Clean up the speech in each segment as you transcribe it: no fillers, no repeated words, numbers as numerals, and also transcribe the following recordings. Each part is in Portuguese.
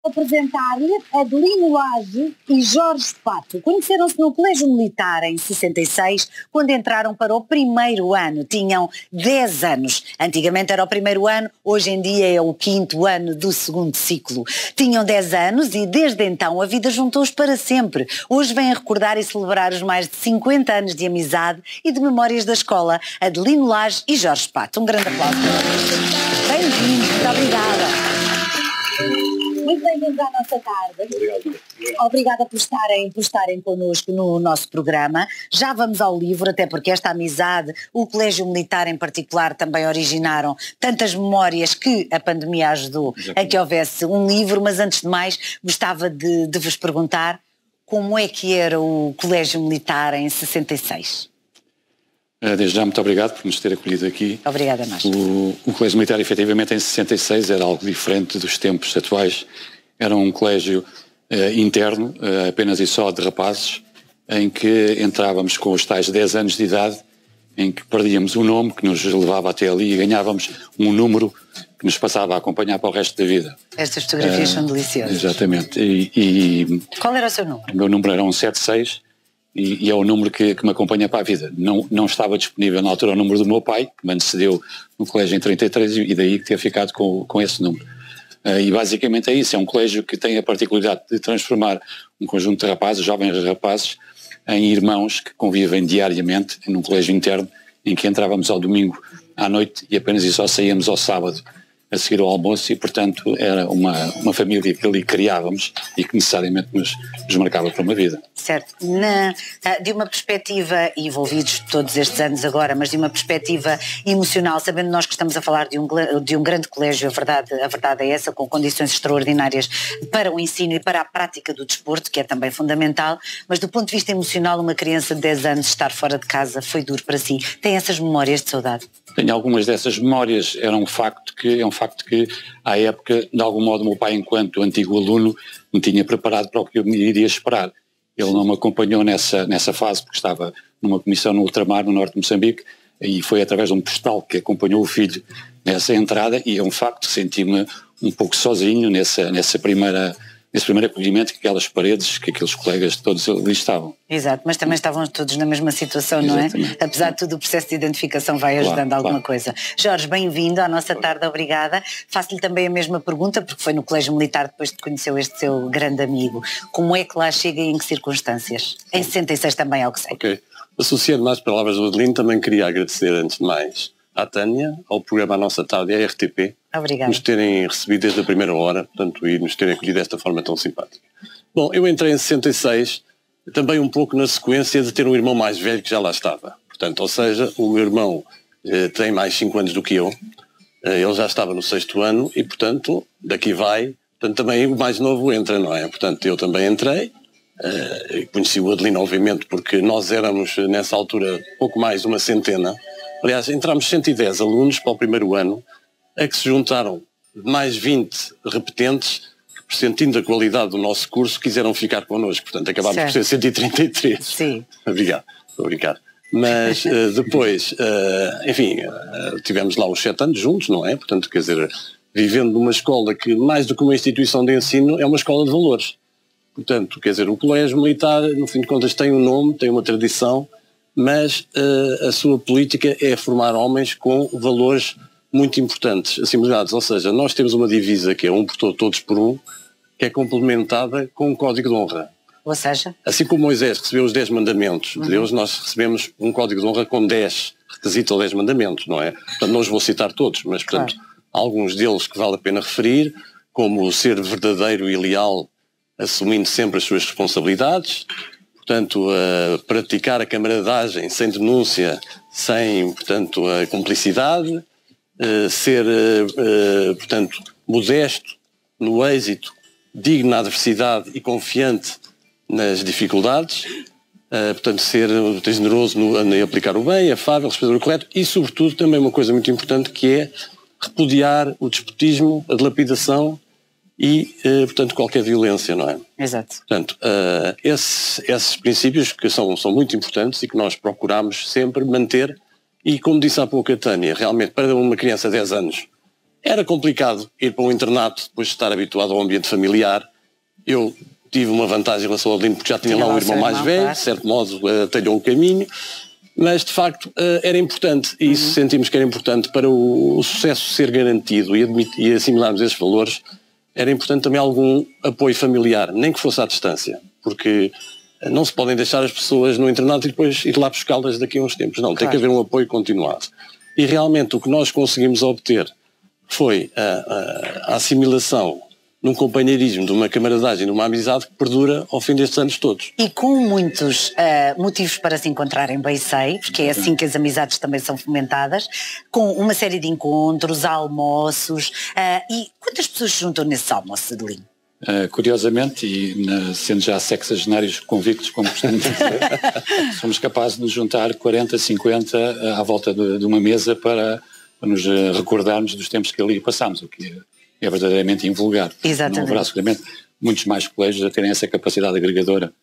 apresentar-lhe Adelino Lage e Jorge Pato. Conheceram-se no Colégio Militar em 66, quando entraram para o primeiro ano. Tinham 10 anos. Antigamente era o primeiro ano, hoje em dia é o 5º ano do segundo ciclo. Tinham 10 anos e desde então a vida juntou-os para sempre. Hoje vêm recordar e celebrar os mais de 50 anos de amizade e de memórias da escola. Adelino Lage e Jorge Pato. Um grande aplauso para vocês. Bem-vindos, muito obrigada. Muito bem-vindos à nossa tarde. Obrigado. Obrigada por estarem connosco no nosso programa. Já vamos ao livro, até porque esta amizade, o Colégio Militar em particular, também originaram tantas memórias que a pandemia ajudou a que houvesse um livro, mas antes de mais gostava de vos perguntar como é que era o Colégio Militar em 66? Desde já, muito obrigado por nos ter acolhido aqui. Obrigada a nós. O Colégio Militar, efetivamente, em 66 era algo diferente dos tempos atuais. Era um colégio interno, apenas e só de rapazes, em que entrávamos com os tais 10 anos de idade, em que perdíamos um nome que nos levava até ali e ganhávamos um número que nos passava a acompanhar para o resto da vida. Estas fotografias são deliciosas. Exatamente. Qual era o seu número? O meu número era 176. E é o número que me acompanha para a vida. Não estava disponível na altura o número do meu pai, que me antecedeu no colégio em 33, e daí que ter ficado com esse número. E basicamente é isso, é um colégio que tem a particularidade de transformar um conjunto de rapazes, jovens rapazes, em irmãos que convivem diariamente num colégio interno, em que entrávamos ao domingo à noite e apenas e só saíamos ao sábado a seguir ao almoço, e portanto era uma família que ali criávamos e que necessariamente nos marcava para uma vida. Certo. De uma perspectiva, envolvidos todos estes anos agora, mas de uma perspectiva emocional, sabendo nós que estamos a falar de um grande colégio, a verdade é essa, com condições extraordinárias para o ensino e para a prática do desporto, que é também fundamental, mas do ponto de vista emocional, uma criança de 10 anos estar fora de casa foi duro para si. Tem essas memórias de saudade? Tenho algumas dessas memórias. É um facto que à época, de algum modo, o meu pai, enquanto antigo aluno, me tinha preparado para o que eu me iria esperar. Ele não me acompanhou nessa fase, porque estava numa comissão no ultramar, no norte de Moçambique, e foi através de um postal que acompanhou o filho nessa entrada, e é um facto, senti-me um pouco sozinho nesse primeiro acolhimento, que aquelas paredes, que aqueles colegas todos ali estavam. Exato, mas também estavam todos na mesma situação, exatamente, não é? Apesar de tudo, o processo de identificação vai ajudando alguma coisa. Jorge, bem-vindo à nossa tarde, obrigada. Faço-lhe também a mesma pergunta, porque foi no Colégio Militar depois que conheceu este seu grande amigo. Como é que lá chega e em que circunstâncias? Em 66 também, ao que sei. Ok. Associando-me às palavras do Adelino, também queria agradecer, antes de mais, à Tânia, ao programa A Nossa Tarde e à RTP, nos terem recebido desde a primeira hora, portanto, e nos terem acolhido desta forma tão simpática. Bom, eu entrei em 66, também um pouco na sequência de ter um irmão mais velho que já lá estava. Portanto, ou seja, o meu irmão tem mais 5 anos do que eu, ele já estava no 6º ano e, portanto, daqui vai, portanto, também o mais novo entra, não é? Portanto, eu também entrei, conheci o Adelino, obviamente, porque nós éramos, nessa altura, pouco mais de uma centena. Aliás, entramos 110 alunos para o primeiro ano, a que se juntaram mais 20 repetentes que, sentindo a qualidade do nosso curso, quiseram ficar connosco. Portanto, acabámos por ser 133. Sim. Obrigado. Mas depois, enfim, tivemos lá os 7 anos juntos, não é? Portanto, quer dizer, vivendo numa escola que, mais do que uma instituição de ensino, é uma escola de valores. Portanto, quer dizer, o Colégio Militar, no fim de contas, tem um nome, tem uma tradição, mas a sua política é formar homens com valores muito importantes, assimilados. Ou seja, nós temos uma divisa que é um por todos por um, que é complementada com um código de honra. Ou seja? Assim como Moisés recebeu os 10 mandamentos de Deus, nós recebemos um código de honra com 10 requisitos ou 10 mandamentos, não é? Portanto, não os vou citar todos, mas, portanto, alguns deles que vale a pena referir, como ser verdadeiro e leal, assumindo sempre as suas responsabilidades, portanto, praticar a camaradagem sem denúncia, sem, portanto, a cumplicidade, ser, portanto, modesto no êxito, digno na adversidade e confiante nas dificuldades, portanto, ser generoso em aplicar o bem, afável, respeitador e correto, e, sobretudo, também uma coisa muito importante que é repudiar o despotismo, a dilapidação e, portanto, qualquer violência, não é? Exato. Portanto, esses princípios que são muito importantes e que nós procuramos sempre manter. E como disse há pouco a Tânia, realmente para uma criança de 10 anos Era complicado ir para um internato depois de estar habituado ao ambiente familiar. Eu tive uma vantagem em relação ao Adelino porque já tinha lá um irmão mais velho, claro. De certo modo talhou um caminho, mas de facto era importante, e isso sentimos que era importante para o sucesso ser garantido e assimilarmos esses valores. Era importante também algum apoio familiar, nem que fosse à distância, porque não se podem deixar as pessoas no internato e depois ir lá buscá-las daqui a uns tempos. Não, claro. Tem que haver um apoio continuado. E realmente o que nós conseguimos obter foi a assimilação num companheirismo, de uma camaradagem, de uma amizade que perdura ao fim destes anos todos. E com muitos motivos para se encontrarem, bem sei, porque é assim que as amizades também são fomentadas, com uma série de encontros, almoços, e quantas pessoas se juntam nesses almoços, Adelino? Curiosamente, e sendo já sexagenários convictos, como costumamos dizer, somos capazes de nos juntar 40, 50 à volta de uma mesa para nos recordarmos dos tempos que ali passámos, o que é verdadeiramente invulgar. Exatamente. Não haverá seguramente muitos mais colégios a terem essa capacidade agregadora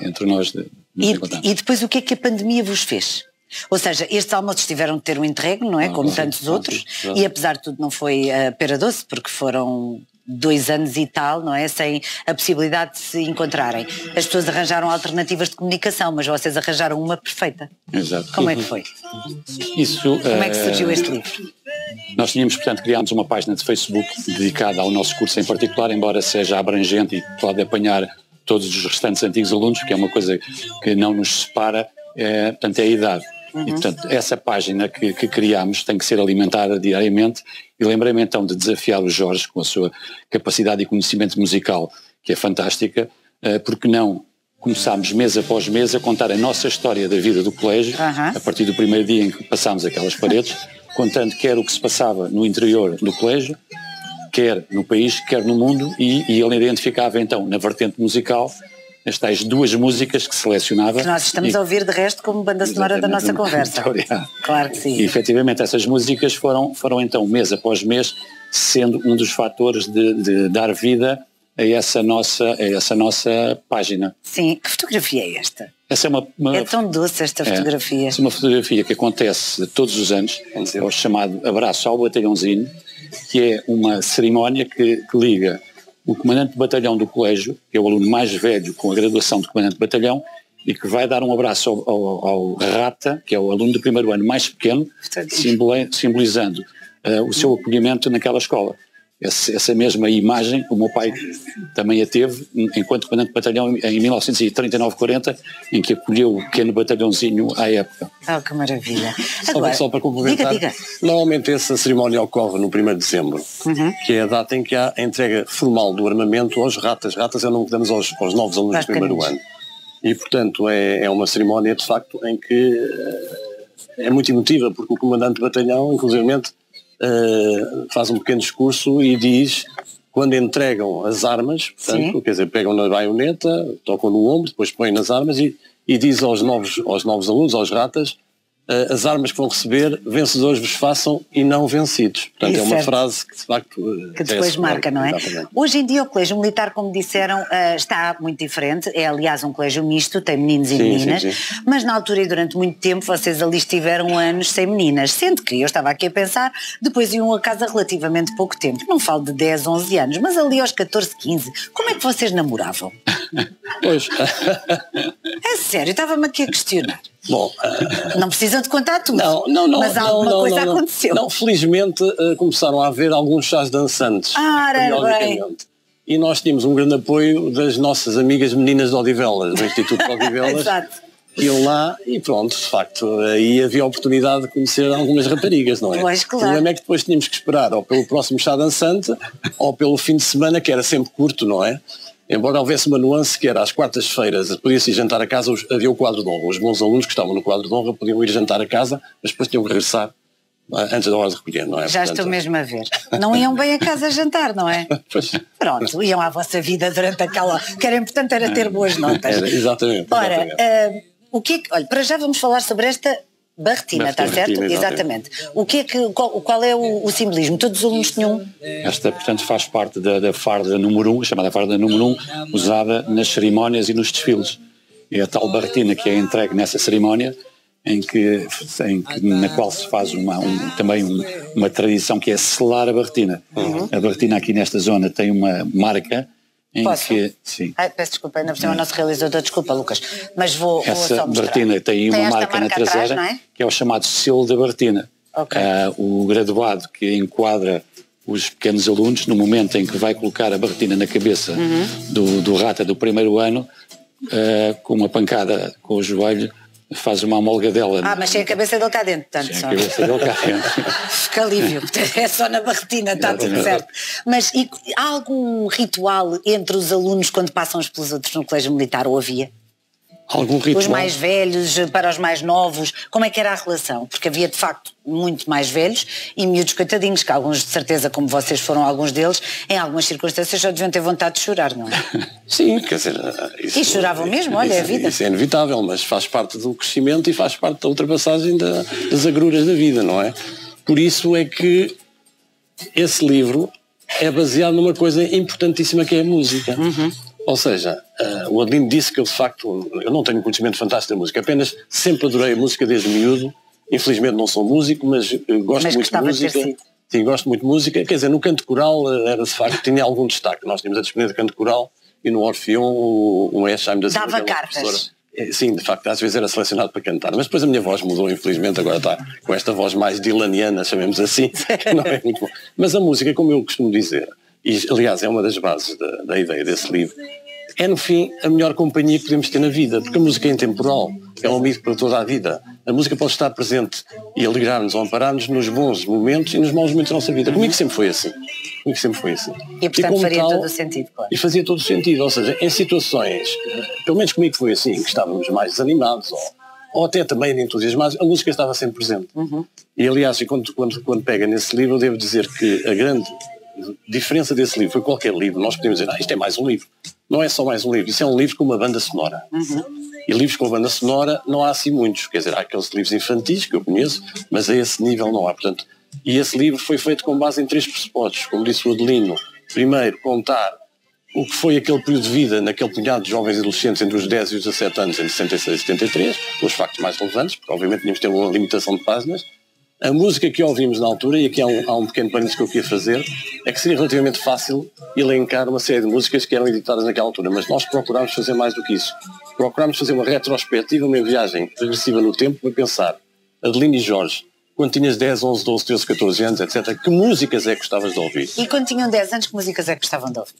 entre nós de nos encontrarmos. E depois o que é que a pandemia vos fez? Ou seja, estes almoços tiveram de ter um interregno, não é? Como tantos outros, e apesar de tudo não foi pera doce, porque foram 2 anos e tal, não é? Sem a possibilidade de se encontrarem. As pessoas arranjaram alternativas de comunicação, mas vocês arranjaram uma perfeita. Exato. Como é que foi? Como é que surgiu este livro? Nós tínhamos, portanto, criámos uma página de Facebook dedicada ao nosso curso em particular, embora seja abrangente e pode apanhar todos os restantes antigos alunos, que é uma coisa que não nos separa, portanto, é a idade. E, portanto, essa página que criámos tem que ser alimentada diariamente, e lembrei-me então de desafiar o Jorge com a sua capacidade e conhecimento musical, que é fantástica, porque não começámos mês após mês a contar a nossa história da vida do colégio, a partir do primeiro dia em que passámos aquelas paredes, contando quer o que se passava no interior do colégio, quer no país, quer no mundo, e ele identificava então na vertente musical as tais 2 músicas que selecionava. Que nós estamos a ouvir de resto como banda sonora da nossa conversa. Claro que sim. E efetivamente essas músicas foram então mês após mês sendo um dos fatores de dar vida a essa nossa página. Sim. Que fotografia é esta? Essa é tão doce esta fotografia. É uma fotografia que acontece todos os anos, é o chamado Abraço ao Batalhãozinho, que é uma cerimónia que liga o comandante de batalhão do colégio, que é o aluno mais velho com a graduação de comandante de batalhão, e que vai dar um abraço ao Rata, que é o aluno do primeiro ano mais pequeno, simbolizando o seu acolhimento naquela escola. Essa mesma imagem, o meu pai também a teve, enquanto comandante de batalhão em 1939-40, em que acolheu o pequeno batalhãozinho à época. Que maravilha. Agora, só para complementar, diga. Normalmente essa cerimónia ocorre no 1º de dezembro, que é a data em que há a entrega formal do armamento aos ratas. Ratas é o nome que damos aos novos alunos do primeiro ano. E, portanto, é uma cerimónia, de facto, em que é muito emotiva, porque o comandante de batalhão, inclusivamente, faz um pequeno discurso e diz, quando entregam as armas, portanto, quer dizer, pegam na baioneta, tocam no ombro, depois põem nas armas e diz aos novos alunos, aos ratas, as armas que vão receber, vencedores vos façam e não vencidos. Portanto, é uma frase que de facto que depois marca, não é? Exatamente. Hoje em dia o colégio militar, como disseram, está muito diferente. É aliás um colégio misto, tem meninos e meninas, sim. Mas na altura e durante muito tempo vocês ali estiveram anos sem meninas, sendo que eu estava aqui a pensar, depois iam a casa relativamente pouco tempo, não falo de 10, 11 anos, mas ali aos 14, 15, como é que vocês namoravam? Pois. É sério, estava-me aqui a questionar. Bom, não precisam de contar tudo, mas alguma coisa aconteceu. Não, felizmente começaram a haver alguns chás dançantes, periodicamente. E nós tínhamos um grande apoio das nossas amigas meninas de Odivelas, do Instituto de Odivelas. Exato. Iam lá e pronto, de facto, aí havia a oportunidade de conhecer algumas raparigas, não é? Pois, claro. O problema é que depois tínhamos que esperar ou pelo próximo chá dançante ou pelo fim de semana, que era sempre curto, não é? Embora houvesse uma nuance que era às quartas-feiras podia-se ir jantar a casa, havia o quadro de honra. Os bons alunos que estavam no quadro de honra podiam ir jantar a casa, mas depois tinham que regressar antes da hora de recolher, não é? Já estou mesmo a ver. Não iam bem a casa jantar, não é? Pois. Pronto, iam à vossa vida durante aquela... O que era importante era ter boas notas. Exatamente. Ora, o que é que... Olha, para já vamos falar sobre esta... Barretina, está certo? Exatamente. Qual é o simbolismo? Todos os alunos tinham? Esta, portanto, faz parte da farda número 1, chamada farda número 1, usada nas cerimónias e nos desfiles. E a tal barretina que é entregue nessa cerimónia na qual se faz também uma tradição que é selar a barretina. A barretina aqui nesta zona tem uma marca em que... Sim. Peço desculpa, ainda por cima o nosso realizador, desculpa Lucas, mas vou só mostrar. Essa barretina tem uma marca na traseira, atrás, que é o chamado selo da barretina. Okay. O graduado que enquadra os pequenos alunos, no momento em que vai colocar a barretina na cabeça do rata do primeiro ano, com uma pancada com o joelho, faz uma amolgadela. Mas sem a cabeça dele cá dentro, tanto só. A cabeça dele cá dentro. Fica alívio, é só na barretina, está tudo certo. Mas há algum ritual entre os alunos quando passam uns pelos outros no colégio militar, ou havia? Algum ritual? Os mais velhos para os mais novos, como é que era a relação? Porque havia de facto muito mais velhos e miúdos coitadinhos, que alguns de certeza, como vocês foram alguns deles, em algumas circunstâncias já deviam ter vontade de chorar, não é? Sim, quer dizer... E choravam mesmo, olha, é a vida. Isso é inevitável, mas faz parte do crescimento e faz parte da ultrapassagem das agruras da vida, não é? Por isso é que esse livro é baseado numa coisa importantíssima que é a música. Ou seja, o Adelino disse que eu de facto, eu não tenho conhecimento fantástico da música, apenas sempre adorei a música desde miúdo. Infelizmente não sou músico, mas gosto muito de música. Sim, gosto muito de música. Quer dizer, no canto coral era de facto, tinha algum destaque. Nós tínhamos a disciplina de canto coral e no Orfeão o Esheim da Silva. Dava cartas. Sim, de facto, às vezes era selecionado para cantar, mas depois a minha voz mudou, infelizmente, agora está com esta voz mais dilaniana, chamemos assim, que não é muito bom. Mas a música, como eu costumo dizer, e aliás é uma das bases da ideia desse livro, é no fim a melhor companhia que podemos ter na vida, porque a música é intemporal, é um amigo para toda a vida. A música pode estar presente e alegrar-nos ou amparar-nos nos bons momentos e nos maus momentos da nossa vida. Comigo sempre foi assim. E portanto faria todo o sentido, claro. E fazia todo o sentido, ou seja, em situações, pelo menos comigo foi assim, que estávamos mais desanimados ou até também entusiasmados, a música estava sempre presente. E aliás, quando pega nesse livro, eu devo dizer que a grande diferença desse livro foi qualquer livro, nós podemos dizer, isto é mais um livro. Não é só mais um livro, isso é um livro com uma banda sonora. E livros com banda sonora não há assim muitos, quer dizer, há aqueles livros infantis que eu conheço, mas a esse nível não há, portanto. E esse livro foi feito com base em 3 pressupostos, como disse o Adelino. Primeiro, contar o que foi aquele período de vida naquele punhado de jovens e adolescentes entre os 10 e os 17 anos, entre 66 e 73, os factos mais relevantes, porque obviamente tínhamos de ter uma limitação de páginas. A música que ouvimos na altura, e aqui há um pequeno parênteses que eu queria fazer, é que seria relativamente fácil elencar uma série de músicas que eram editadas naquela altura, mas nós procurámos fazer mais do que isso. Procurámos fazer uma retrospectiva, uma viagem regressiva no tempo, para pensar, Adelino e Jorge, quando tinhas 10, 11, 12, 13, 14 anos, etc., que músicas é que gostavas de ouvir? E quando tinham 10 anos, que músicas é que gostavam de ouvir?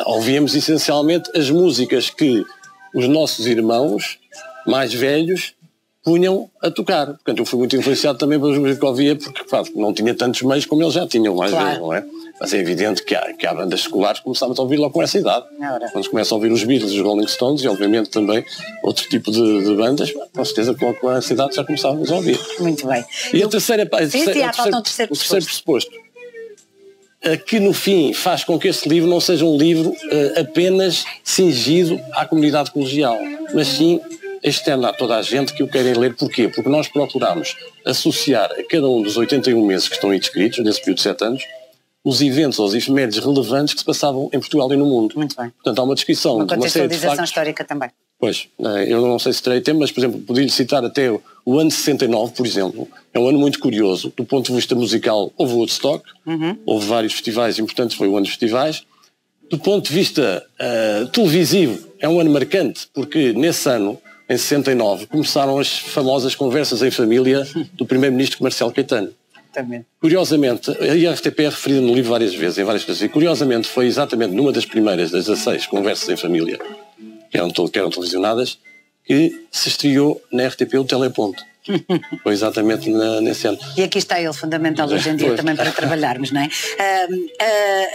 Ouvíamos essencialmente as músicas que os nossos irmãos mais velhos punham a tocar. Portanto, eu fui muito influenciado também pelas músicas que ouvia, porque não tinha tantos meios como eles já tinham, mais velhos, não é? Mas é evidente que há bandas escolares que começámos a ouvir logo com essa idade. Quando se começa a ouvir os Beatles, os Rolling Stones e obviamente também outro tipo de bandas, com certeza com essa idade já começávamos a ouvir. Muito bem. E a terceira, o terceiro pressuposto, que no fim faz com que esse livro não seja um livro apenas cingido à comunidade colegial, mas sim externo a toda a gente que o querem ler. Porquê? Porque nós procuramos associar a cada um dos 81 meses que estão aí descritos, nesse período de 7 anos, os eventos ou os efemérides relevantes que se passavam em Portugal e no mundo. Muito bem. Portanto, há uma descrição uma de uma série de factos. Histórica também. Pois, eu não sei se terei tempo, mas, por exemplo, podia-lhe citar até o ano 69, por exemplo. É um ano muito curioso. Do ponto de vista musical, houve o Woodstock, houve vários festivais importantes, foi o ano dos festivais. Do ponto de vista televisivo, é um ano marcante, porque nesse ano, em 69, começaram as famosas conversas em família do primeiro-ministro Marcelo Caetano. Também. Curiosamente, a RTP é referida no livro várias vezes, em várias coisas, e curiosamente foi exatamente numa das primeiras das 16 conversas em família que eram televisionadas, que se estreou na RTP o Teleponto. Foi exatamente nesse ano. E aqui está ele, fundamental hoje em dia também para trabalharmos, não é?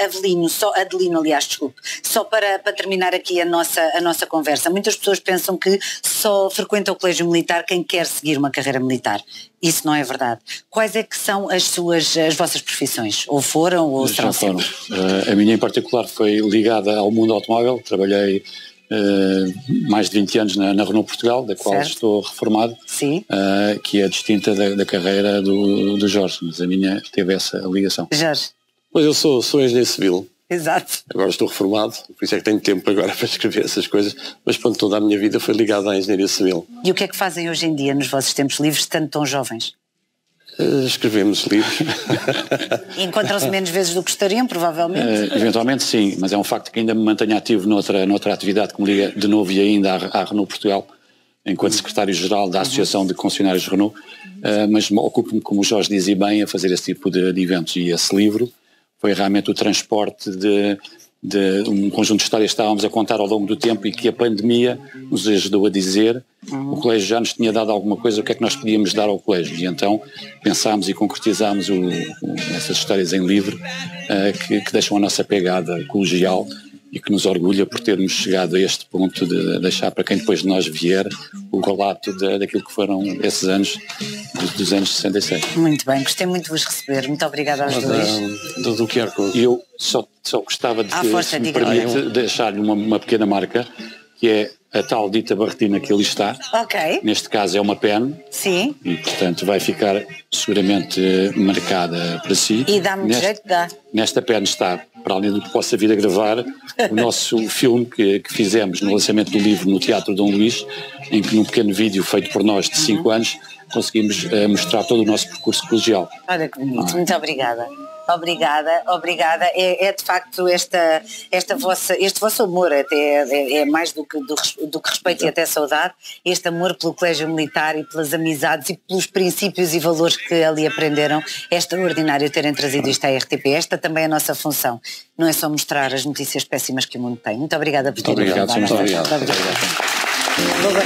Adelino, aliás, desculpe, só para terminar aqui a nossa conversa, muitas pessoas pensam que só frequenta o colégio militar quem quer seguir uma carreira militar. Isso não é verdade. Quais é que são as vossas profissões? Ou foram ou serão sempre? A minha em particular foi ligada ao mundo automóvel, trabalhei mais de 20 anos na Renault Portugal, da qual estou reformado, que é distinta da carreira do Jorge, mas a minha teve essa ligação. Jorge? Pois eu sou engenheiro civil, Exato. Agora estou reformado, por isso é que tenho tempo agora para escrever essas coisas, mas pronto, toda a minha vida foi ligada à engenharia civil. E o que é que fazem hoje em dia nos vossos tempos livres, tanto tão jovens? Escrevemos livros. Encontram-se menos vezes do que gostariam, provavelmente? Eventualmente sim, mas é um facto que ainda me mantenho ativo noutra atividade que me liga de novo e ainda à Renault Portugal, enquanto secretário-geral da Associação de Concessionários Renault, mas ocupo-me, como o Jorge dizia bem, a fazer esse tipo de eventos, e esse livro foi realmente o transporte de um conjunto de histórias que estávamos a contar ao longo do tempo e que a pandemia nos ajudou a dizer. O colégio já nos tinha dado alguma coisa, o que é que nós podíamos dar ao colégio? E então pensámos e concretizámos essas histórias em livro que deixam a nossa pegada colegial e que nos orgulha por termos chegado a este ponto de deixar para quem depois de nós vier o relato daquilo que foram esses anos, dos anos 66. Muito bem, gostei muito de vos receber. Muito obrigada aos dois. Do QR Code. Eu só gostava de, se me permite, deixar-lhe uma pequena marca, que é a tal dita barretina que ali está. Ok. Neste caso é uma pen. Sim. E, portanto, vai ficar seguramente marcada para si. E dá-me jeito, dá. Nesta pen está, para além do que possa vir a gravar, o nosso filme que fizemos no lançamento do livro no Teatro Dom Luís, em que num pequeno vídeo feito por nós de 5 anos, conseguimos mostrar todo o nosso percurso colegial. Olha que bonito, muito obrigada. Obrigada. É de facto este vosso amor, até é mais do que respeito e até saudade, este amor pelo Colégio Militar e pelas amizades e pelos princípios e valores que ali aprenderam. É extraordinário terem trazido isto à RTP. Esta também é a nossa função. Não é só mostrar as notícias péssimas que o mundo tem. Muito obrigada por terem vindo. Muito obrigado. Muito obrigado.